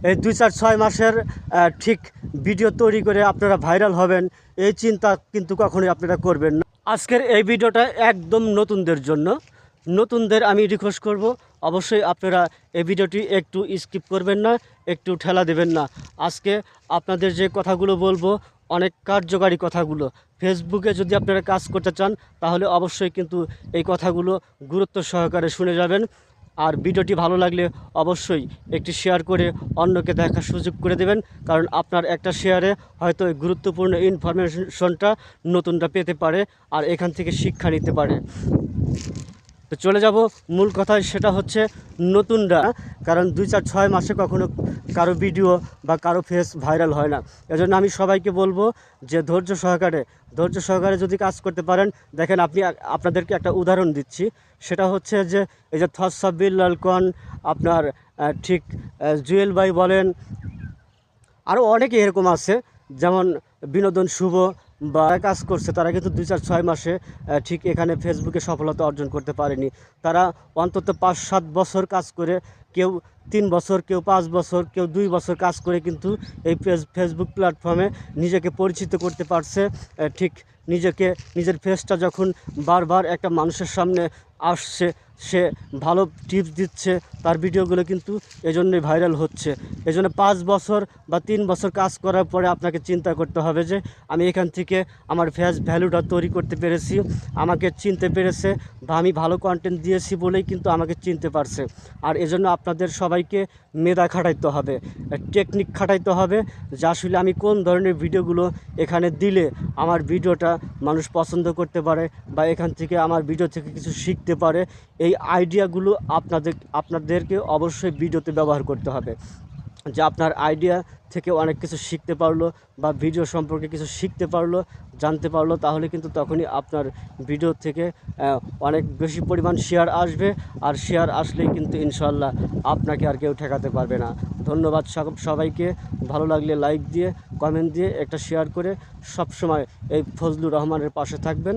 এই ২-৪-৬ মাসের ঠিক ভিডিও তৈরি করে আপনারা ভাইরাল হবেন, এই চিন্তা কিন্তু কখনোই আপনারা করবেন না। আজকের এই ভিডিওটা একদম নতুনদের জন্য। নতুনদের আমি রিকোয়েস্ট করব, অবশ্যই আপনারা এই ভিডিওটি একটু স্কিপ করবেন না, একটু ঠেলা দেবেন না। আজকে আপনাদের যে কথাগুলো বলবো অনেক কার্যকারী কথাগুলো। ফেসবুকে যদি আপনারা কাজ করতে চান তাহলে অবশ্যই কিন্তু এই কথাগুলো গুরুত্ব সহকারে শুনে যাবেন। আর ভিডিওটি ভালো লাগলে অবশ্যই একটি শেয়ার করে অন্যকে দেখার সুযোগ করে দেবেন, কারণ আপনার একটা শেয়ারে হয়তো এই গুরুত্বপূর্ণ ইনফরমেশনটা নতুনটা পেতে পারে আর এখান থেকে শিক্ষা নিতে পারে। তো চলে যাব মূল কথায়, সেটা হচ্ছে নতুনরা, কারণ ২-৪-৬ মাসে কখনো কারো ভিডিও বা কারো ফেস ভাইরাল হয় না। এজন্য আমি সবাইকে বলবো যে ধৈর্য সহকারে যদি কাজ করতে পারেন। দেখেন, আপনাদেরকে একটা উদাহরণ দিচ্ছি, সেটা হচ্ছে যে এই যে থসাব্বির লালকন, আপনার ঠিক জুয়েল ভাই বলেন, আরও অনেকে এরকম আছে, যেমন বিনোদন শুভ বা কাজ করছে, তারা কিন্তু ২-৪-৬ মাসে ঠিক এখানে ফেসবুকে সফলতা অর্জন করতে পারেনি। তারা অন্তত ৫-৭ বছর কাজ করে, কেউ ৩ বছর, কেউ ৫ বছর, কেউ ২ বছর কাজ করে কিন্তু এই ফেসবুক প্ল্যাটফর্মে নিজেকে পরিচিত করতে পারছে। ঠিক নিজের ফেসটা যখন বারবার একটা মানুষের সামনে আসছে, সে ভালো টিপস দিচ্ছে, তার ভিডিওগুলো কিন্তু এজন্যই ভাইরাল হচ্ছে। এজন্য ৫ বছর বা ৩ বছর কাজ করার পরে আপনাকে চিন্তা করতে হবে যে আমি এখান থেকে আমার ফেস ভ্যালুটা তৈরি করতে পেরেছি, আমাকে চিনতে পেরেছে, বা আমি ভালো কন্টেন্ট দিয়েছি বলেই কিন্তু আমাকে চিনতে পারছে। আর এজন্য আপনাদের সবাইকে মেধা খাটাইতে হবে, টেকনিক খাটাইতে হবে, যে আসলে আমি কোন ধরনের ভিডিওগুলো এখানে দিলে আমার ভিডিওটা মানুষ পছন্দ করতে পারে বা এখান থেকে আমার ভিডিও থেকে কিছু শিখতে পারে। এই আইডিয়াগুলো আপনাদেরকে অবশ্যই ভিডিওতে ব্যবহার করতে হবে। যে আপনার আইডিয়া থেকে অনেক কিছু শিখতে পারলো বা ভিডিও সম্পর্কে কিছু শিখতে পারলো, জানতে পারলো, তাহলে কিন্তু তখনই আপনার ভিডিও থেকে অনেক বেশি পরিমাণ শেয়ার আসবে। আর শেয়ার আসলেই কিন্তু ইনশাল্লাহ আপনাকে আর কেউ ঠেকাতে পারবে না। ধন্যবাদ সবাইকে। ভালো লাগলে লাইক দিয়ে, কমেন্ট দিয়ে, একটা শেয়ার করে সবসময় এই ফজলুর রহমানের পাশে থাকবেন।